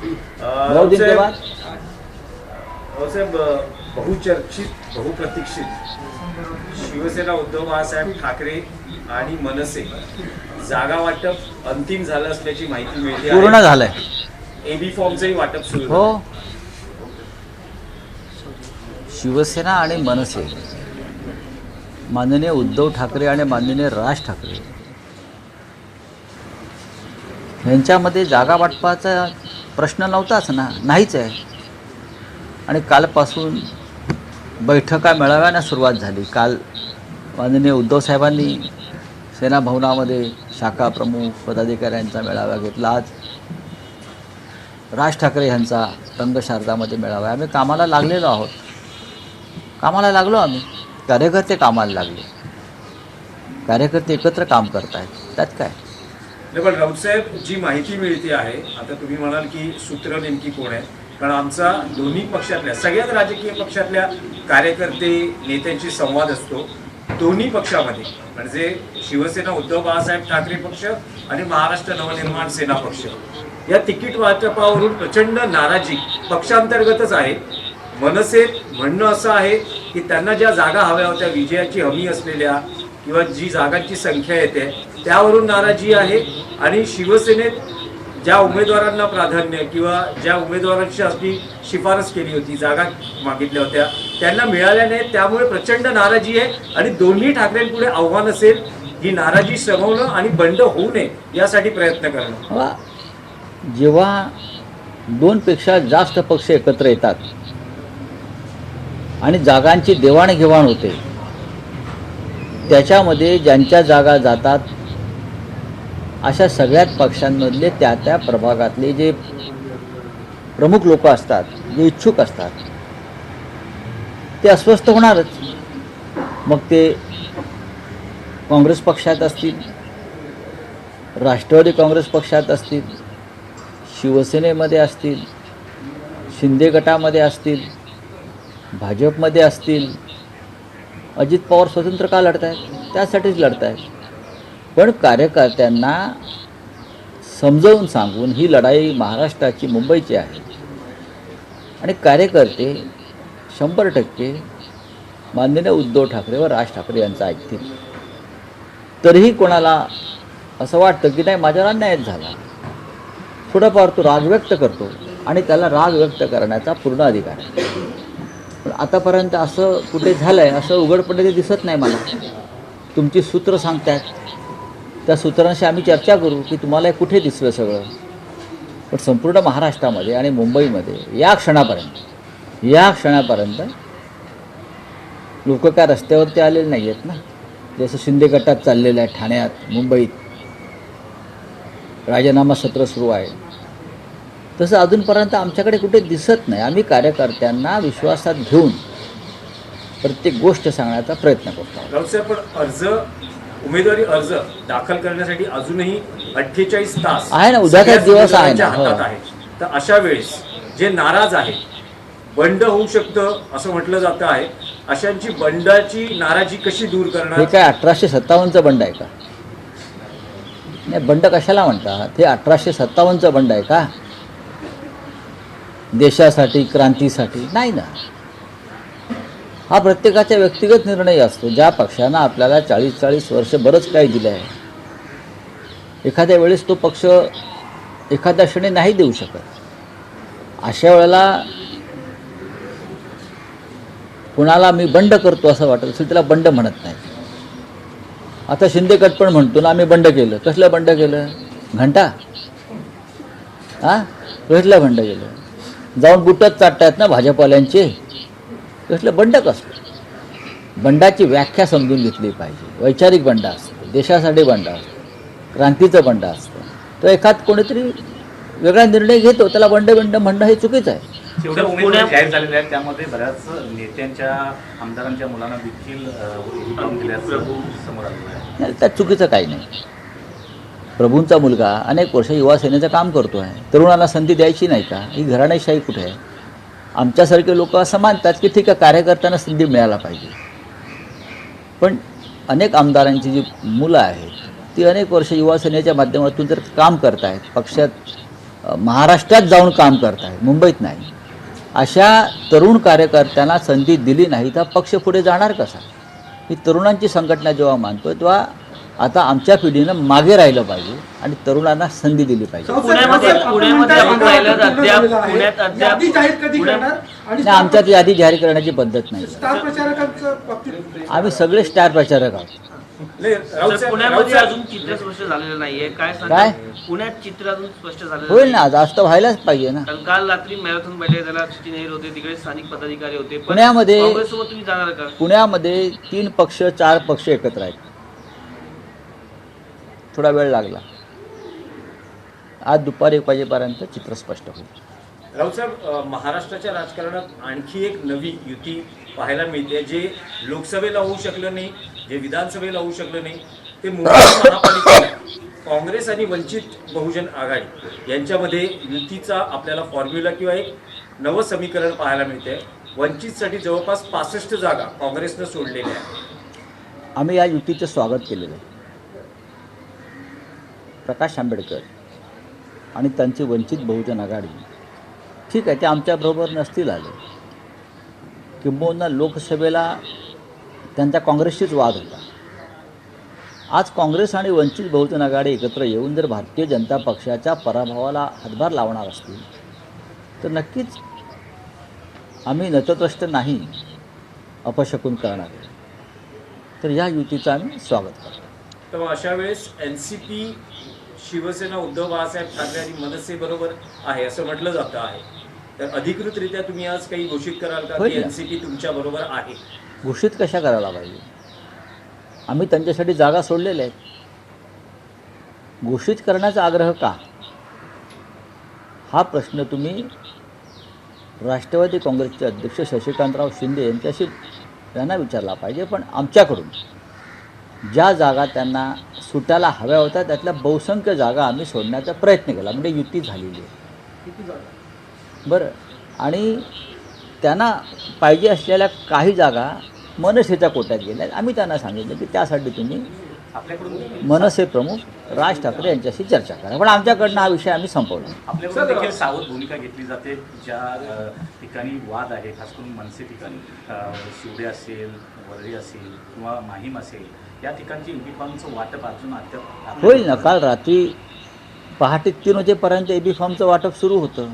बहुत दिन के बाद साहेब, बहुचर्चित बहुप्रतीक्षित शिवसेना उद्धव बाळासाहेब ठाकरे आणि मनसे जागा वाटप अंतिम झालं असल्याची माहिती मिळते पूर्ण झालंय. एबी फॉर्मचंही वाटप सुरू हो, झालं. शिवसेना आणि मनसे, माननीय उद्धव ठाकरे आणि माननीय राज ठाकरे यांच्यामध्ये जागा वाटपाचा प्रश्न नव्हताच ना, नाहीच आहे. आणि कालपासून बैठका मेळाव्यानं सुरुवात झाली. काल माननीय उद्धव साहेबांनी सेना भवनामध्ये शाखा प्रमुख पदाधिकाऱ्यांचा मेळावा घेतला. आज राज ठाकरे यांचा रंगशारदामध्ये मेळावा आहे. आम्ही कामाला लागलेलो आहोत, कामाला लागलो आम्ही. कार्यकर्ते कामाला लागले, कार्यकर्ते एकत्र काम करत आहेत, त्यात काय. नाही, पण राऊतसाहेब, जी माहिती मिळते आहे, आता तुम्ही म्हणाल की सूत्र नेमकी कोण आहे, कारण आमचा दोन्ही पक्षातल्या सगळ्याच राजकीय पक्षातल्या कार्यकर्ते नेत्यांशी संवाद असतो. दोन्ही पक्षामध्ये म्हणजे शिवसेना उद्धव बाळासाहेब ठाकरे पक्ष आणि महाराष्ट्र नवनिर्माण सेना पक्ष या तिकीट वाटपावरून प्रचंड नाराजी पक्षांतर्गतच आहे. मनसे म्हणणं असं आहे की त्यांना ज्या जागा हव्या होत्या, विजयाची हमी असलेल्या किंवा जी जागांची संख्या येते त्यावरून नाराजी आहे. आणि शिवसेनेत ज्या उमेदवारांना प्राधान्य किंवा ज्या उमेदवारांची आपली शिफारस केली होती, जागा मागितल्या होत्या, त्यांना मिळाल्या नाहीत, त्यामुळे प्रचंड नाराजी आहे. आणि दोन्ही ठाकरेंपुढे आव्हान असेल ही नाराजी शमवणं आणि बंड होऊ नये यासाठी प्रयत्न करणं. जेव्हा दोनपेक्षा जास्त पक्ष एकत्र येतात आणि जागांची देवाणघेवाण होते, त्याच्यामध्ये ज्यांच्या जागा जातात अशा सगळ्याच पक्षांमधले त्या त्या प्रभागातले जे प्रमुख लोक असतात, जे इच्छुक असतात, ते अस्वस्थ होणारच. मग ते काँग्रेस पक्षात असतील, राष्ट्रवादी काँग्रेस पक्षात असतील, शिवसेनेमध्ये असतील, शिंदे गटामध्ये असतील, भाजपमध्ये असतील. अजित पवार स्वतंत्र का लढत आहेत? त्यासाठीच लढत आहेत. पण कार्यकर्त्यांना समजावून सांगून ही लढाई महाराष्ट्राची, मुंबईची आहे. आणि कार्यकर्ते 100% माननीय उद्धव ठाकरे व राज ठाकरे यांचं ऐकतील. तरीही कोणाला असं वाटतं की नाही, माझ्यावर अन्यायच झाला, थोडाफार तो राग व्यक्त करतो आणि त्याला राग व्यक्त करण्याचा पूर्ण अधिकार आहे. पण आतापर्यंत असं कुठे झालं आहे असं उघडपणे ते दिसत नाही मला. तुमची सूत्र सांगतात, त्या सूत्रांशी आम्ही चर्चा करू की तुम्हाला कुठे दिसलं सगळं. पण संपूर्ण महाराष्ट्रामध्ये आणि मुंबईमध्ये या क्षणापर्यंत लोक काय रस्त्यावरती आलेले नाही आहेत ना. जसं शिंदे गटात चाललेलं आहे, ठाण्यात, मुंबईत राजीनामा सत्र सुरू आहे, तसं अजूनपर्यंत आमच्याकडे कुठे दिसत नाही. आम्ही कार्यकर्त्यांना विश्वासात घेऊन प्रत्येक गोष्ट सांगण्याचा प्रयत्न करतो. राऊतसाहेब, पण उमेदवारी अर्ज दाखल करण्यासाठी अजूनही 48 तास आहे ना, उद्याचा दिवस आहे ना. हातात आहे. तर अशा वेळेस जे नाराज आहे, बंड होऊ शकतं असं म्हटलं जातं आहे, अशांची बंडाची नाराजी कशी दूर करणार? हे काय 1857चं बंड आहे का? नाही, बंड कशाला म्हणतात? हे 1857चं बंड आहे का? देशासाठी, क्रांतीसाठी नाही ना. हा प्रत्येकाचा व्यक्तिगत निर्णय असतो. ज्या पक्षानं आपल्याला 40 वर्ष बरंच काही दिलं आहे, एखाद्या वेळेस तो पक्ष एखाद्या क्षणी नाही देऊ शकत. अशा वेळेला कुणाला मी बंड करतो असं वाटत असेल त्याला बंड म्हणत नाही. आता शिंदे गट पण म्हणतो ना, आम्ही बंड केलं. कसलं बंड केलं? घंटा कसलं बंड केलं? जाऊन बुटच चाटतायत ना भाजपवाल्यांचे. कसलं बंड कसलं? बंडाची व्याख्या समजून घेतली पाहिजे. वैचारिक बंड असतं, देशासाठी बंड असतं, क्रांतीचं बंड असतं. तर एखाद कोणीतरी वेगळा निर्णय घेतो, त्याला बंड म्हणणं हे चुकीचं आहे. जेवढ्या उमेदवारी जाहीर झालेल्या आहेत त्यामध्ये बऱ्याच नेत्यांच्या, आमदारांच्या मुलांना देखील उठावून दिल्याचं समोर आलं आहे. त्यात चुकीचं काही नाही. प्रभूंचा मुलगा अनेक वर्ष युवा सेनेचं काम करतो आहे. तरुणाला संधी द्यायची नाही का? ही घराणेशाही कुठे आहे? आमच्यासारखे लोक असं मानतात की ठीक आहे, कार्यकर्त्यांना संधी मिळायला पाहिजे. पण अनेक आमदारांची जी मुलं आहेत ती अनेक वर्ष युवा सेनेच्या माध्यमातून जर काम करत आहेत, पक्षात महाराष्ट्रात जाऊन काम करत आहेत, मुंबईत नाही. अशा तरुण कार्यकर्त्यांना संधी दिली नाही तर पक्ष पुढे जाणार कसा? ही तरुणांची संघटना जेव्हा मानतो तेव्हा आता आमच्या पिढीनं मागे राहिलं पाहिजे आणि तरुणांना संधी दिली पाहिजे. पुण्यात अद्याप आणि आमच्यात यादी जाहीर करण्याची पद्धत नाही. स्टार प्रचारकांचं बाबतीत आम्ही सगळे स्टार प्रचारक आहोत. पुण्यामध्ये अजून चित्र स्पष्ट झालेलं नाहीये. काय सांगा? काय? पुण्यात चित्र अजून स्पष्ट झालेलं होईल नाही. ना, जास्त व्हायलाच पाहिजे ना. कारण काल रात्री मॅरेथॉन बैठक झाला, सचिन अहिर होते, तिकडे स्थानिक पदाधिकारी होते. पण पुण्यामध्ये काँग्रेससोबत तुम्ही जाणार का? पुण्यामध्ये 3 पक्ष 4 पक्ष एकत्र आहेत. थोडा वेळ लागला. आज दुपारी 1 वाजेपर्यंत चित्र स्पष्ट होईल. राऊत साहेब, महाराष्ट्राच्या राजकारणात आणखी एक नवी युती पाहायला मिळते. जे लोकसभेला होऊ शकलं नाही, जे विधानसभेला होऊ शकलं नाही, ते मुंबई महापालिकेला काँग्रेस आणि वंचित बहुजन आघाडी यांच्यामध्ये युतीचा आपल्याला फॉर्म्युला किंवा एक नवं समीकरण पाहायला मिळते. वंचितसाठी जवळपास 65 जागा काँग्रेसनं सोडलेल्या आहेत. आम्ही या युतीचं स्वागत केलेलं आहे. प्रकाश आंबेडकर आणि त्यांची वंचित बहुजन आघाडी, ठीक आहे, ते आमच्याबरोबर नसतील आले, किंबहुना लोकसभेला त्यांचा काँग्रेसशीच वाद होता. आज काँग्रेस आणि वंचित बहुजन आघाडी एकत्र येऊन जर भारतीय जनता पक्षाच्या पराभवाला हातभार लावणार असतील तर नक्कीच आम्ही नतद्रष्ट नाही, अपशकुन करणार. तर या युतीचं आम्ही स्वागत करतो. तर अशा वेळेस NCP शिवसेना उद्धव बाळासाहेब ठाकरे आणि मनसे बरोबर आहे असं म्हटलं जातं आहे. तर अधिकृतरित्या तुम्ही आज काही घोषित कराल का की NCP तुमच्या बरोबर आहे? घोषित कशा करायला पाहिजे? आम्ही त्यांच्यासाठी जागा सोडलेल्या आहेत. घोषित करण्याचा आग्रह का? हा प्रश्न तुम्ही राष्ट्रवादी काँग्रेसचे अध्यक्ष शशिकांतराव शिंदे यांना विचारला पाहिजे. पण आमच्याकडून ज्या जागा त्यांना सुटायला हव्या होत्या त्यातल्या बहुसंख्य जागा आम्ही सोडण्याचा प्रयत्न केला, म्हणजे युती झालेली आहे. बरं, आणि त्यांना पाहिजे असलेल्या काही जागा मनसेच्या कोट्यात गेल्या. आम्ही त्यांना सांगितलं की त्यासाठी तुम्ही आपल्याकडून मनसे प्रमुख राज ठाकरे यांच्याशी चर्चा करा. पण आमच्याकडनं हा विषय आम्ही संपवला. आपल्याकडून देखील सावध भूमिका घेतली जाते. ज्या ठिकाणी वाद आहे, खास करून मनसे ठिकाणी, शिवडे असेल, वरळी असेल किंवा माहीम असेल, या ठिकाणची एबी फॉर्मचं वाटप अजून अद्याप होईल ना. काल रात्री पहाटे 3 वाजेपर्यंत एबी फॉर्मचं वाटप सुरू होतं.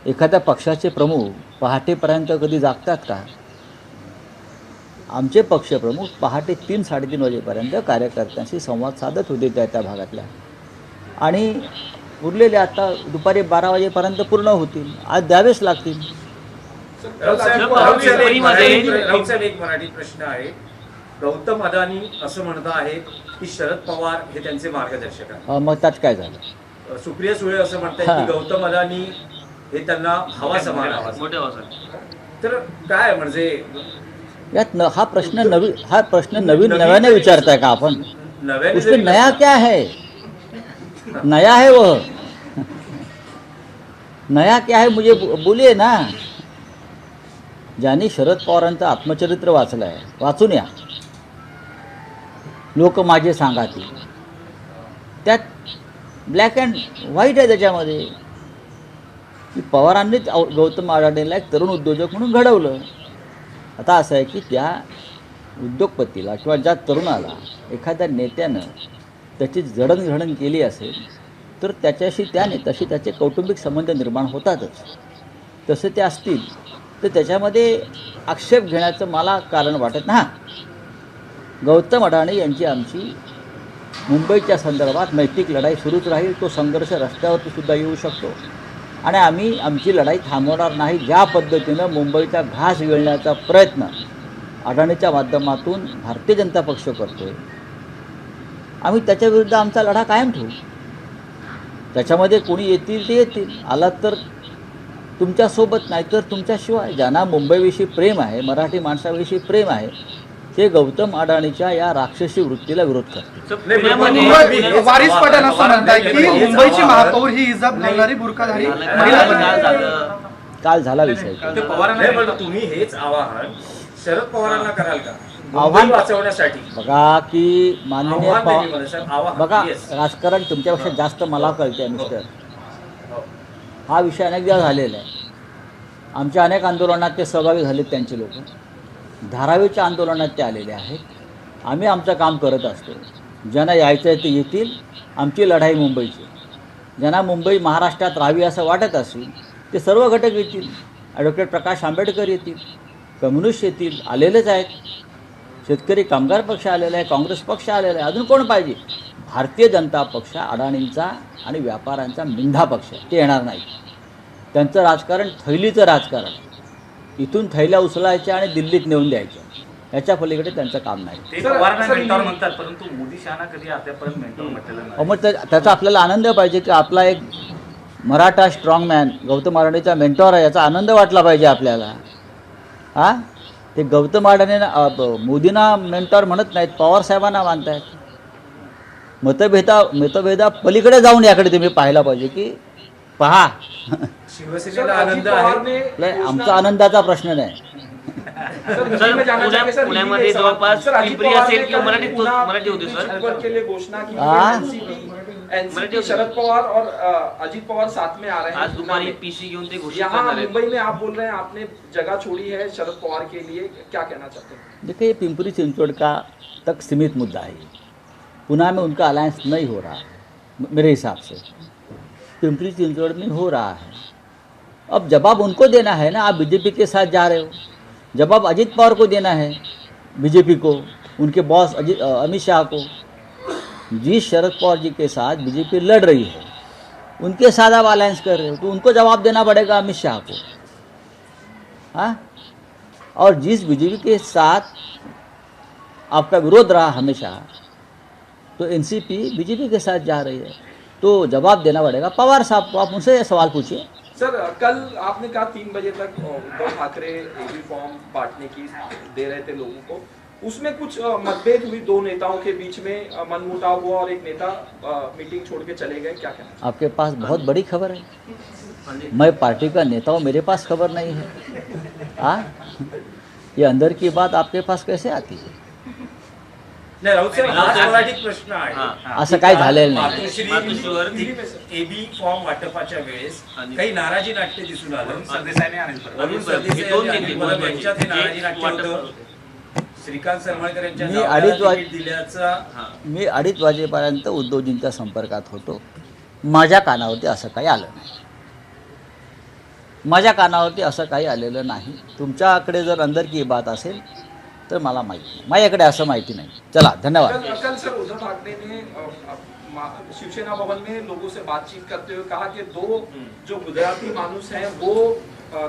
एखाद्या पक्षाचे प्रमुख पहाटेपर्यंत कधी जागतात का? आमचे पक्षप्रमुख पहाटे 3-3:30 वाजेपर्यंत कार्यकर्त्यांशी संवाद साधत होते त्या भागातल्या, आणि उरलेले आता दुपारी 12 वाजेपर्यंत पूर्ण होतील. आज द्यावेच लागतील. राऊत साहेब, एक मराठी प्रश्न आहे. गौतम अदानी असं म्हणत आहेत की शरद पवार हे त्यांचे मार्गदर्शक आहेत. मग त्यात काय झालं? सुप्रिया सुळे असं म्हणतात की गौतम अदानी हे त्यांना हवा समान आवाज. मोठ्या आवाजात. तर काय म्हणजे यात हा प्रश्न नव्याने विचारताय का आपण? नव्याने उसमें जरी नया क्या है? नया है वो, नया क्या है मुझे बोलिए ना. ज्यांनी शरद पवारांचं आत्मचरित्र वाचलं आहे, वाचून या. लोक माझे सांगातील, त्यात ब्लॅक अँड व्हाईट आहे त्याच्यामध्ये की पवारांनीच गौतम अडाणीला एक तरुण उद्योजक म्हणून घडवलं. आता असं आहे की त्या उद्योगपतीला किंवा ज्या तरुणाला एखाद्या नेत्यानं त्याची जडणघडण केली असेल तर त्याच्याशी त्या नेत्याशी त्याचे कौटुंबिक संबंध निर्माण होतातच. तसे ते असतील तर त्याच्यामध्ये आक्षेप घेण्याचं मला कारण वाटत नाही. गौतम अडाणी यांची आमची मुंबईच्या संदर्भात नैतिक लढाई सुरूच राहील. तो संघर्ष रस्त्यावरती सुद्धा येऊ शकतो आणि आम्ही आमची लढाई थांबवणार नाही. ज्या पद्धतीनं मुंबईचा घास गिळण्याचा प्रयत्न अडाणीच्या माध्यमातून भारतीय जनता पक्ष करतोय, आम्ही त्याच्याविरुद्ध आमचा लढा कायम ठेवू. त्याच्यामध्ये कोणी येतील ते येतील, आलात तर तुमच्यासोबत, नाही तर तुमच्याशिवाय. ज्यांना मुंबईविषयी प्रेम आहे, मराठी माणसाविषयी प्रेम आहे, ते गौतम अडाणीच्या या राक्षसी वृत्तीला विरोध करते. वारिस पठाण असं म्हणतात की मुंबईची महापौर ही इजाब घालणारी बुरखाधारी महिला. काल झाला विषय. तुम्ही हेच आवाहन शरद पवारांना कराल का आव्हान मुंबई वाचवण्यासाठी? बघा की माननीय आव्हान नाही मला साहेब, आव्हान. बघा, Yes. राजकारण तुमच्यापेक्षा जास्त मला कळते मिस्टर. हा विषय अनेकदा झालेला आहे. आमच्या अनेक आंदोलनात ते सहभागी झालेत त्यांचे लोक. धारावीच्या आंदोलनात ते आलेले आहेत. आम्ही आमचं काम करत असतो. ज्यांना यायचं आहे ते येतील. आमची लढाई मुंबईची. ज्यांना मुंबई महाराष्ट्रात राहावी असं वाटत असेल ते सर्व घटक येतील. ॲडव्होकेट प्रकाश आंबेडकर येतील, कम्युनिस्ट येतील, आलेलेच आहेत. शेतकरी कामगार पक्ष आलेला आहे, काँग्रेस पक्ष आलेला आहे. अजून कोण पाहिजे? भारतीय जनता पक्ष अडाणींचा आणि व्यापाऱ्यांचा मिंढा पक्ष, ते येणार नाही. त्यांचं राजकारण थैलीचं राजकारण. इथून थैल्या उचलायच्या आणि दिल्लीत नेऊन द्यायच्या. याच्या पलीकडे त्यांचं काम नाही. ते पवारांना मेंटॉर म्हणतात, परंतु मोदी शहाना कधी आतापर्यंत मेंटॉर म्हटलेलं नाही. मग त्याचा आपल्याला आनंद पाहिजे की आपला एक मराठा स्ट्रॉंगमॅन गौतम अडाणीचा मेंटॉर आहे, याचा आनंद वाटला पाहिजे आपल्याला. हां, ते गौतम अडाणींना मोदींना मेंटॉर म्हणत नाहीत, पवार साहेबांना मानतायत. मतभेदा पलीकडे जाऊन याकडे तुम्ही पाहायला पाहिजे की पहा. शिवसेनेला आनंद आहे. नाही, आमचा आनंदाचा प्रश्न नाही. पुण्यामध्ये जवळपास पिंपरी असेल किंवा मराठी होती सर. के लिए घोषणा की हाँ? एनसीपी शरद पवार और अजीत पवार साथ में आ रहे हैं. आज दुपारी पीसी घेऊन ते घोषित यहाँ करणार आहेत. मुंबई में आप बोल रहे हैं आपने जगह छोड़ी है शरद पवार के लिए, क्या कहना चाहते हैं? देखिए, ये पिंपरी चिंचवड़ का तक सीमित मुद्दा है. पुणे में उनका अलायंस नहीं हो रहा मेरे हिसाब से. पिंपरी चिंचवड़ में हो रहा है. अब जवाब उनको देना है ना. आप बीजेपी के साथ जा रहे हो, जवाब अजीत पवार को देना है, बीजेपी को, उनके बॉस अमित शाह को. जिस शरद पवार जी के साथ बीजेपी लड़ रही है उनके साथ आप अलायंस कर रहे हो, तो उनको जवाब देना पड़ेगा अमित शाह को. हाँ, और जिस बीजेपी के साथ आपका विरोध रहा हमेशा, तो एनसीपी बीजेपी के साथ जा रही है, तो जवाब देना पड़ेगा पवार साहब को. आप उनसे सवाल पूछिए. सर, कल आपने कहा 3 बजे तक उद्धव ठाकरे एबी फॉर्म बांटने की दे रहे थे लोगों को. उसमें कुछ मतभेद हुई, 2 नेताओं के बीच में मनमुटाव हुआ और एक नेता मीटिंग छोड़ के चले गए. क्या कहना? आपके पास बहुत बड़ी खबर है. मैं पार्टी का नेता हूँ, मेरे पास खबर नहीं है. हाँ, ये अंदर की बात आपके पास कैसे आती है? नाही, राऊत साहेब, हाच मराठीत प्रश्न आहे. असं काय झालेलं नाही. मातोश्रीवर एबी फॉर्म वाटपाच्या वेळेस काही नाराजी नाट्य दिसून आलं. सरदेसाईने आणेल परत. अरुण सरदेसाई हे दोन आणि नेते अनिल परब यांच्यात हे नाराजी जे नाट्य वाटप होतं. श्रीकांत सरमळकर यांच्या मी जावयाला 2:30 तिकीट दिल्याचा मी 2:30 वाजेपर्यंत उद्धवजींच्या संपर्कात होतो. माझ्या कानावरती असं काही आलं नाही. माझ्या कानावरती असं काही आलेलं नाही. तुमच्याकडे जर अंदर की बात असेल तर मला माहिती नाही. माझ्याकडे असं माहिती नाही. चला, धन्यवाद. कल सर उद्धव ठाकरे ने शिवसेना भवन में लोगों से बातचीत करते हुए कहा कि 2 जो गुजराती मानुस हैं वो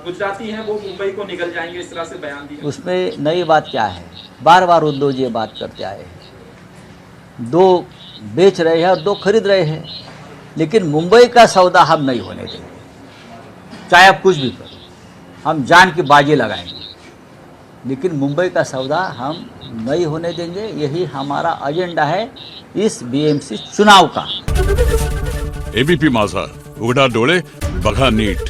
गुजराती हैं, वो मुंबई को निकल जाएंगे, इस तरह से बयान दिया. उसमें नई बात क्या है? बार बार उद्धव जी ये बात करते आए हैं. 2 बेच रहे हैं और 2 खरीद रहे हैं, लेकिन मुंबई का सौदा हम नहीं होने देंगे. चाहे आप कुछ भी करो, हम जान की बाजी लगाएंगे, लेकिन मुंबई का सौदा हम नहीं होने देंगे. यही हमारा एजेंडा है इस बीएमसी चुनाव का. एबीपी माझा, उघडा डोळे बघा नीट.